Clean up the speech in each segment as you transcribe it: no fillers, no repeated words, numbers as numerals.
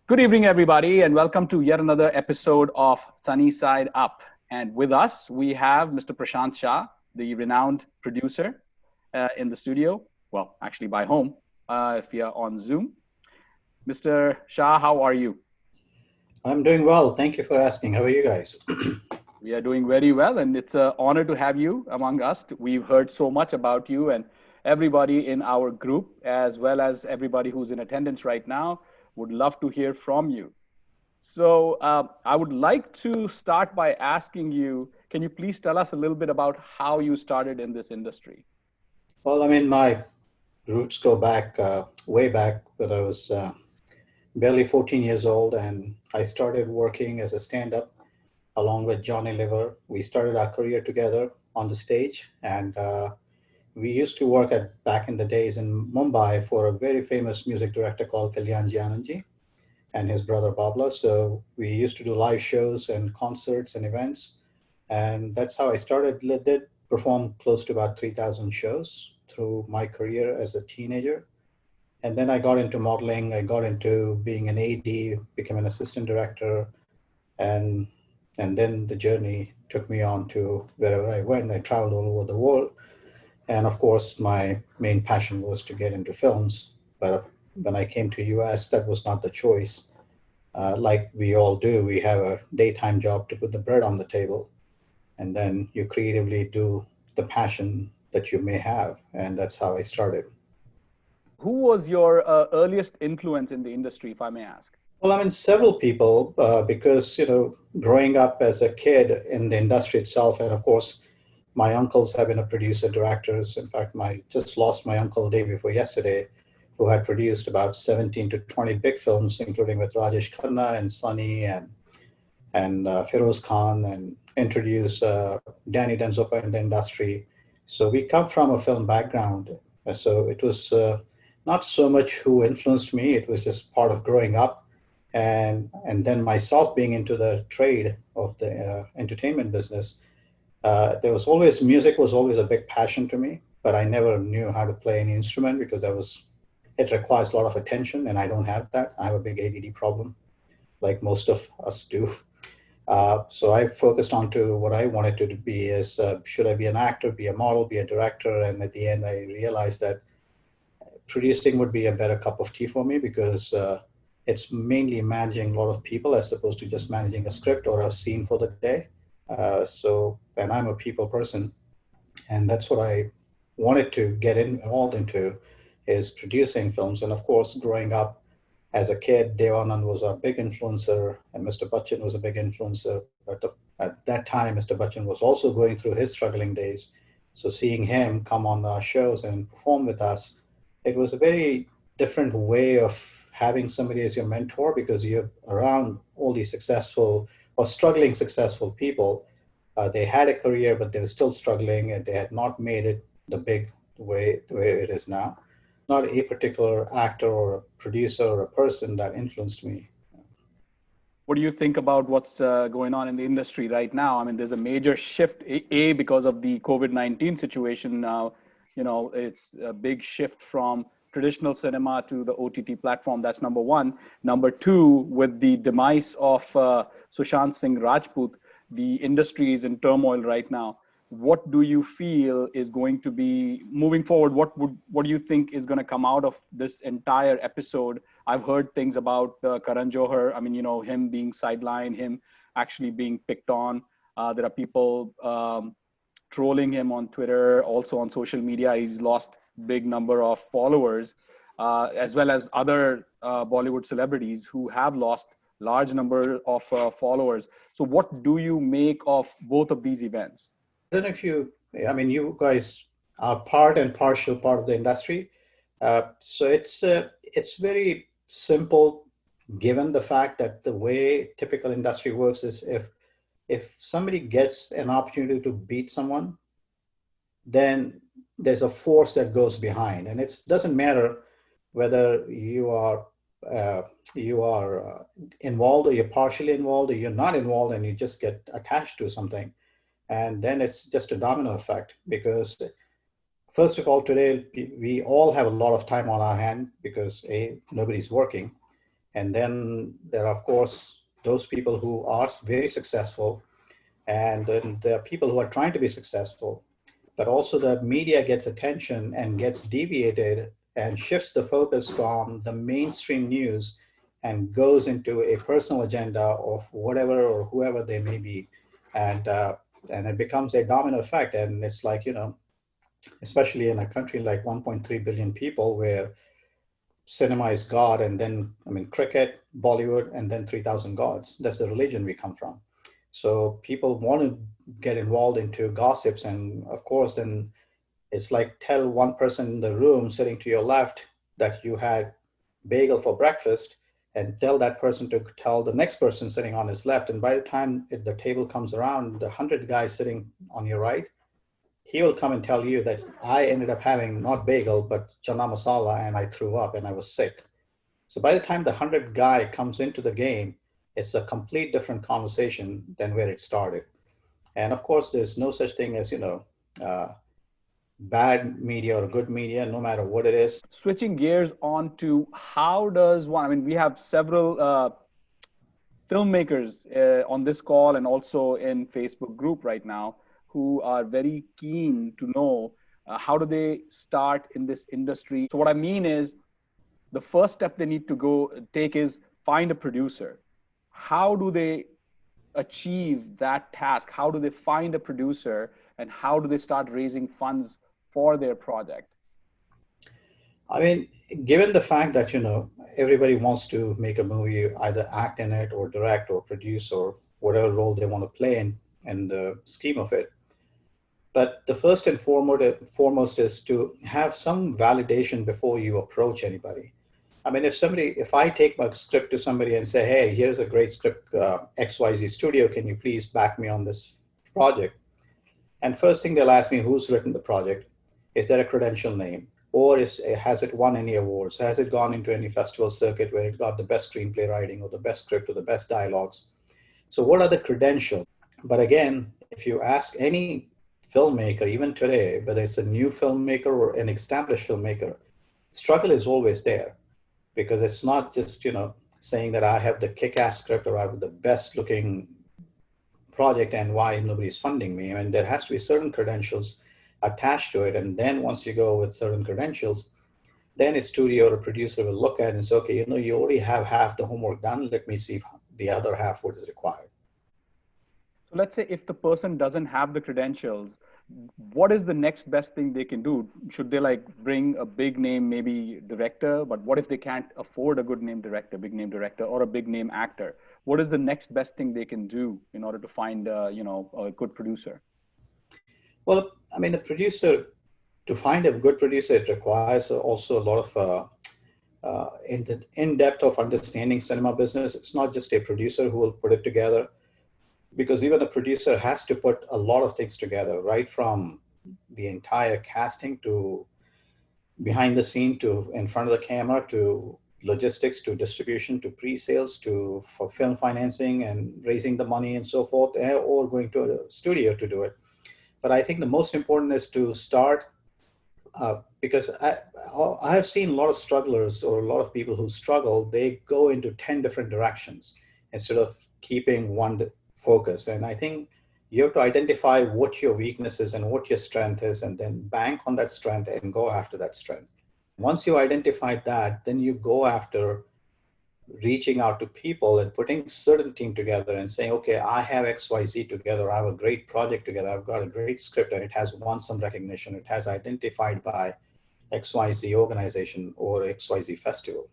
Good evening, everybody, and welcome to yet another episode of Sunny Side Up. And with us, we have Mr. Prashant Shah, the renowned producer in the studio. Well, actually, by home, if you're on Zoom. Mr. Shah, how are you? I'm doing well. Thank you for asking. How are you guys? We are doing very well, and it's an honor to have you among us. We've heard so much about you, and everybody in our group, as well as everybody who's in attendance right now, would love to hear from you. So I would like to start by asking you, can you please tell us a little bit about how you started in this industry? Well, I mean, my roots go back way back when I was barely 14 years old, and I started working as a stand-up along with Johnny Liver. We started our career together on the stage, and we used to work at back in the days in Mumbai for a very famous music director called Kalyan Jananji and his brother Babla. So we used to do live shows and concerts and events. And that's how I started. Did perform close to about 3,000 shows through my career as a teenager. And then I got into modeling. I got into being an AD, became an assistant director, and and then the journey took me on to wherever I went. I traveled all over the world, and of course, my main passion was to get into films. But when I came to US, that was not the choice. Like we all do, we have a daytime job to put the bread on the table, and then you creatively do the passion that you may have, and that's how I started. Who was your earliest influence in the industry, if I may ask? Well, I mean, several people, because growing up as a kid in the industry itself, and of course, my uncles have been a producer, directors. In fact, my just lost my uncle the day before yesterday, who had produced about 17 to 20 big films, including with Rajesh Khanna and Sunny and Feroz Khan, and introduced Danny Denzopa in the industry. So we come from a film background. So it was not so much who influenced me, it was just part of growing up. And then myself being into the trade of the entertainment business, there was always music was always a big passion to me, but I never knew how to play any instrument because it requires a lot of attention, and I don't have that. I have a big ADD problem, like most of us do. So I focused on to what I wanted to be is should I be an actor, be a model, be a director, and at the end I realized that producing would be a better cup of tea for me because it's mainly managing a lot of people as opposed to just managing a script or a scene for the day. And I'm a people person, and that's what I wanted to get involved into is producing films. And of course, growing up as a kid, Dev Anand was a big influencer, and Mr. Bachchan was a big influencer. But at that time, Mr. Bachchan was also going through his struggling days. So seeing him come on our shows and perform with us, it was a very different way of having somebody as your mentor because you're around all these successful or struggling successful people. They had a career, but they were still struggling, and they had not made it the big way it is now. Not a particular actor or a producer or a person that influenced me. What do you think about what's going on in the industry right now? I mean, there's a major shift, because of the COVID-19 situation now. It's a big shift from traditional cinema to the OTT platform. That's number one. Number two, with the demise of Sushant Singh Rajput, the industry is in turmoil right now. What do you feel is going to be moving forward? What do you think is going to come out of this entire episode? I've heard things about Karan Johar. I mean, him being sidelined, him actually being picked on. There are people trolling him on Twitter, also on social media. He's lost big number of followers, as well as other Bollywood celebrities who have lost large number of followers. So what do you make of both of these events? I don't know if I mean, you guys are part and partial part of the industry. So it's very simple given the fact that the way typical industry works is if somebody gets an opportunity to beat someone, then there's a force that goes behind, and it doesn't matter whether uh, you are involved or you're partially involved or you're not involved, and you just get attached to something, and then it's just a domino effect because first of all, today we all have a lot of time on our hand because nobody's working, And then there are, of course, those people who are very successful, and then there are people who are trying to be successful, but also the media gets attention and gets deviated and shifts the focus from the mainstream news and goes into a personal agenda of whatever or whoever they may be. And it becomes a domino effect. And it's like, especially in a country like 1.3 billion people where cinema is God, and then, I mean, cricket, Bollywood, and then 3,000 gods. That's the religion we come from. So people want to get involved into gossips. And of course, then it's like tell one person in the room sitting to your left that you had bagel for breakfast, and tell that person to tell the next person sitting on his left. And by the time the table comes around, the 100th guy sitting on your right, he will come and tell you that I ended up having not bagel, but chana masala, and I threw up and I was sick. So by the time the 100th guy comes into the game, it's a complete different conversation than where it started. And of course, there's no such thing as, bad media or good media, no matter what it is. Switching gears on to how does one, I mean, we have several filmmakers on this call and also in Facebook group right now who are very keen to know how do they start in this industry. So what I mean is the first step they need to go take is find a producer. How do they achieve that task? How do they find a producer, and how do they start raising funds for their project? I mean, given the fact that, everybody wants to make a movie, either act in it or direct or produce or whatever role they want to play in the scheme of it. But the first and foremost is to have some validation before you approach anybody. I mean, if I take my script to somebody and say, hey, here's a great script, XYZ Studio, can you please back me on this project? And first thing they'll ask me, who's written the project? Is there a credential name? Or has it won any awards? Has it gone into any festival circuit where it got the best screenplay writing or the best script or the best dialogues? So what are the credentials? But again, if you ask any filmmaker, even today, whether it's a new filmmaker or an established filmmaker, struggle is always there, because it's not just, saying that I have the kick-ass script or I have the best looking project and why nobody's funding me. I mean, there has to be certain credentials attached to it. And then once you go with certain credentials, then a studio or a producer will look at it and say, okay, you already have half the homework done. Let me see the other half, what is required. So let's say if the person doesn't have the credentials, what is the next best thing they can do? Should they bring a big name, maybe director? But what if they can't afford a good name director, big name director, or a big name actor? What is the next best thing they can do in order to find, a good producer? Well, I mean, to find a good producer, it requires also a lot of in-depth of understanding cinema business. It's not just a producer who will put it together, because even a producer has to put a lot of things together, right from the entire casting to behind the scene to in front of the camera to logistics to distribution to pre-sales to for film financing and raising the money and so forth, or going to a studio to do it. But I think the most important is to start, because I have seen a lot of strugglers or a lot of people who struggle, they go into 10 different directions instead of keeping one focus. And I think you have to identify what your weakness is and what your strength is, and then bank on that strength and go after that strength. Once you identify that, then you go after reaching out to people and putting certain team together and saying, okay, I have XYZ together. I have a great project together. I've got a great script and it has won some recognition. It has identified by XYZ organization or XYZ festival.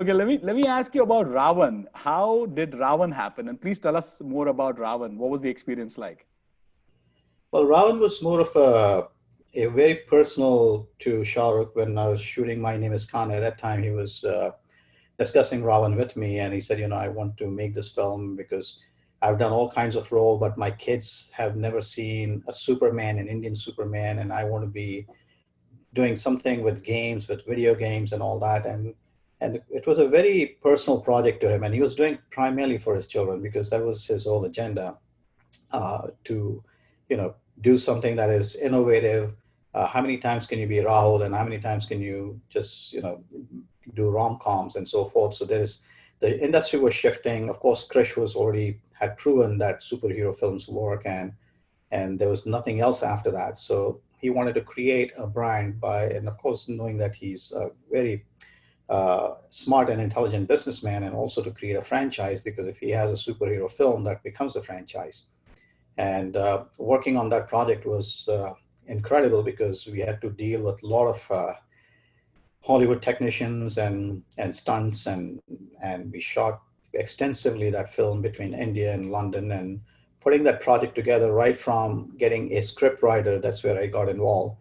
Okay, let me ask you about Ravan. How did Ravan happen? And please tell us more about Ravan. What was the experience like? Well, Ravan was more of a very personal to Shah Rukh. When I was shooting My Name is Khan, at that time he was discussing Ravan with me, and he said, I want to make this film because I've done all kinds of roles, but my kids have never seen a Superman, an Indian Superman, and I want to be doing something with games, with video games and all that. And it was a very personal project to him, and he was doing primarily for his children because that was his whole agenda, to, do something that is innovative. How many times can you be Rahul, and how many times can you just, do rom-coms and so forth. So the industry was shifting. Of course, Krish was already had proven that superhero films work, and there was nothing else after that. So he wanted to create a brand and of course, knowing that he's a very smart and intelligent businessman, and also to create a franchise, because if he has a superhero film, that becomes a franchise. And working on that project was incredible because we had to deal with a lot of Hollywood technicians and stunts, and we shot extensively that film between India and London, and putting that project together, right from getting a script writer. That's where I got involved.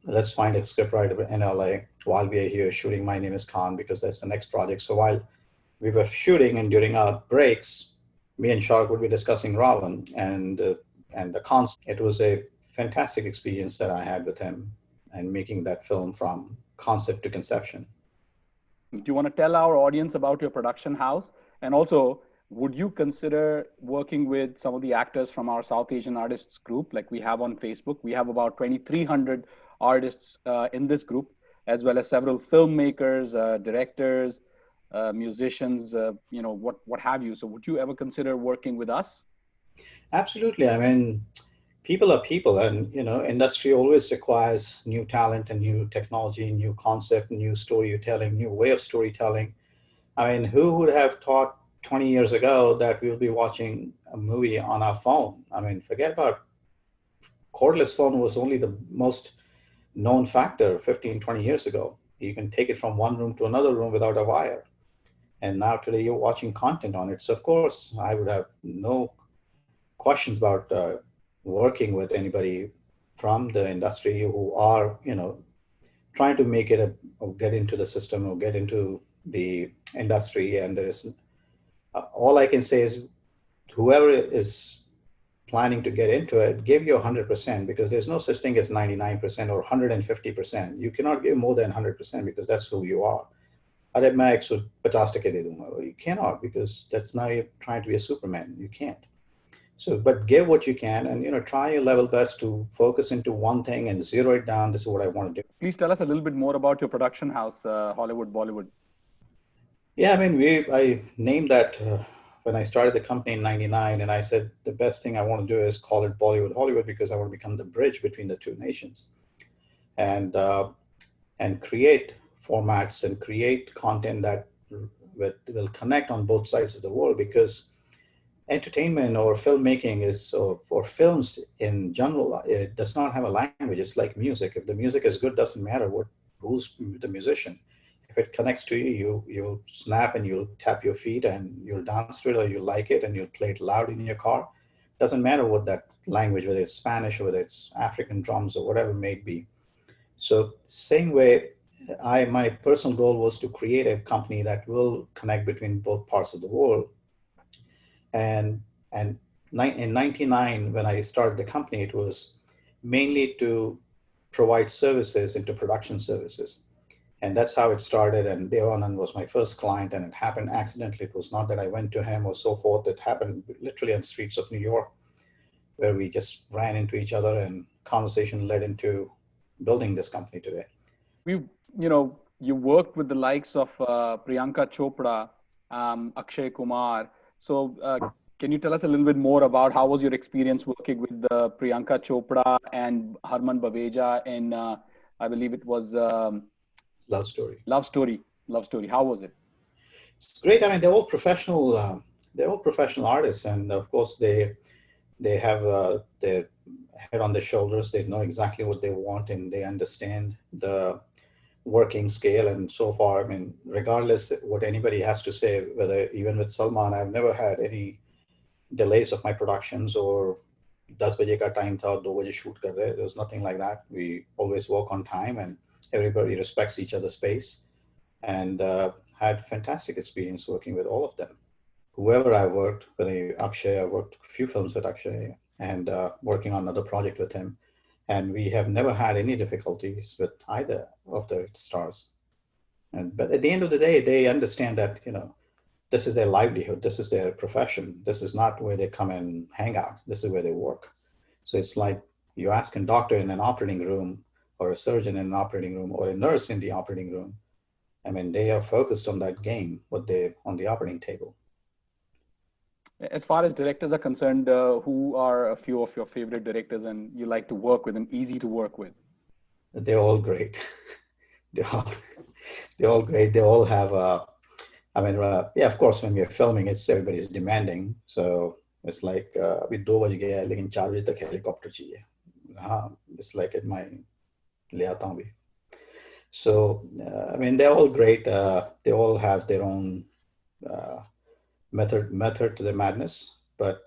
Let's find a script writer in LA while we are here shooting My Name is Khan, because that's the next project. So while we were shooting, and during our breaks, me and Shark would be discussing Ravan and the concept. It was a fantastic experience that I had with him, and making that film from concept to conception. Do you want to tell our audience about your production house? And also, would you consider working with some of the actors from our South Asian artists group, like we have on Facebook? We have about 2,300 artists in this group, as well as several filmmakers, directors, musicians, what have you. So would you ever consider working with us? Absolutely. I mean, people are people, and industry always requires new talent and new technology, new concept, new storytelling, new way of storytelling. I mean, who would have thought 20 years ago that we'll be watching a movie on our phone? I mean, forget about cordless phone was only the most known factor 15, 20 years ago. You can take it from one room to another room without a wire. And now today you're watching content on it. So of course, I would have no questions about working with anybody from the industry who are, trying to make it or get into the system or get into the industry. And there is all I can say is, whoever is planning to get into it, give your 100%, because there's no such thing as 99% or 150%. You cannot give more than 100% because that's who you are. अरे मैं 150% दे दूंगा. You cannot, because that's now you're trying to be a Superman. You can't. So, but give what you can, and try your level best to focus into one thing and zero it down. This is what I want to do. Please tell us a little bit more about your production house, Hollywood Bollywood. Yeah, I mean, I named that when I started the company in '99, and I said the best thing I want to do is call it Bollywood Hollywood, because I want to become the bridge between the two nations, and create formats and create content that will connect on both sides of the world. Because entertainment or filmmaking or films in general, it does not have a language. It's like music. If the music is good, doesn't matter who's the musician. If it connects to you, you'll snap and you'll tap your feet and you'll dance to it, or you like it and you'll play it loud in your car. Doesn't matter what that language, whether it's Spanish or whether it's African drums or whatever it may be. So same way, my personal goal was to create a company that will connect between both parts of the world. And in '99, when I started the company, it was mainly to provide services into production services. And that's how it started. And Devanand was my first client, and it happened accidentally. It was not that I went to him or so forth. It happened literally on the streets of New York, where we just ran into each other, and conversation led into building this company today. You worked with the likes of Priyanka Chopra, Akshay Kumar. So can you tell us a little bit more about how was your experience working with Priyanka Chopra and Harman Baweja in, I believe it was Love Story. Love Story. How was it? It's great. I mean, they're all professional. They're all professional artists, and of course, they have their head on their shoulders. They know exactly what they want, and they understand the working scale. And so far, I mean, regardless what anybody has to say, whether even with Salman, I've never had any delays of my productions or 10 baje ka time tha, 2 baje shoot kar rahe. There was nothing like that. We always work on time, and everybody respects each other's space, and had fantastic experience working with all of them. Whoever I worked with, Akshay, I worked a few films with Akshay, and working on another project with him. And we have never had any difficulties with either of the stars. But at the end of the day, they understand that, this is their livelihood. This is their profession. This is not where they come and hang out. This is where they work. So it's like you ask a doctor in an operating room, or a surgeon in an operating room, or a nurse in the operating room, I mean, they are focused on that game, what they on the operating table. As far as directors are concerned, who are a few of your favorite directors and you like to work with and easy to work with? They're all great. they're all they're all great. They all have I mean, yeah, of course, when we're filming, it's everybody's demanding. So it's like, अभी 2 बज गया है, लेकिन 4 बजे तक helicopter चाहिए. हाँ, it's like it my ले आता हूँ भी. So I mean, they're all great. They all have their own uh, method to the madness, but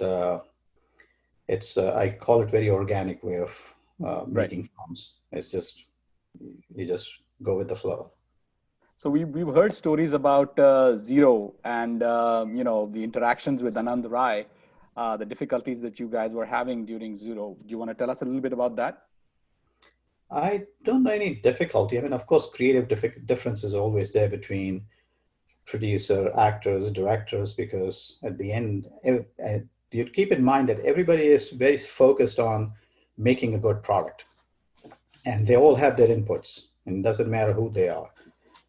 it's I call it very organic way of Right. making films. It's just you just go with the flow. So we've heard stories about Zero and the interactions with Anand Rai, the difficulties that you guys were having during Zero. Do you want to tell us a little bit about that? I don't know any difficulty. I mean, of course, creative difference is always there between producer, actors, directors, because at the end, you keep in mind that everybody is very focused on making a good product, and they all have their inputs, and it doesn't matter who they are.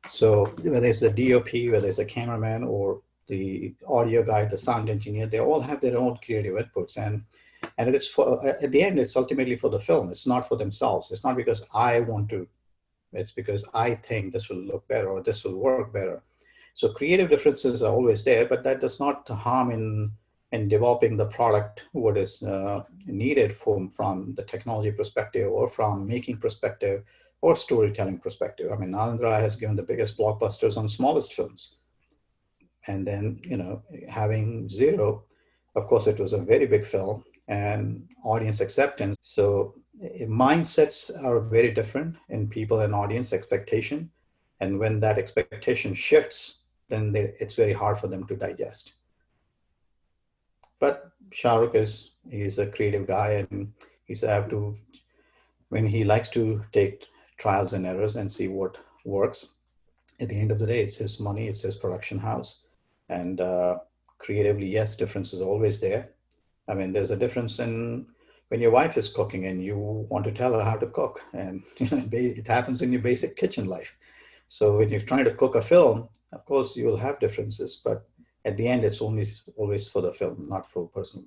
So whether it's the DOP, whether it's the cameraman or the audio guy, the sound engineer, they all have their own creative inputs, and it is for at the end, it's ultimately for the film. It's not for themselves. It's not because I want to. It's because I think this will look better or this will work better. So creative differences are always there, but that does not harm in developing the product what is needed from the technology perspective or from making perspective or storytelling perspective. I mean, Anand Rai has given the biggest blockbusters on smallest films. And then, having Zero, of course, it was a very big film and audience acceptance. So mindsets are very different in people and audience expectation. And when that expectation shifts, then it's very hard for them to digest. But Shah Rukh he's a creative guy, and when he likes to take trials and errors and see what works. At the end of the day, it's his money, it's his production house. And creatively, yes, difference is always there. I mean, there's a difference in when your wife is cooking and you want to tell her how to cook, and it happens in your basic kitchen life. So when you're trying to cook a film, of course, you will have differences, but at the end, it's always for the film, not for personal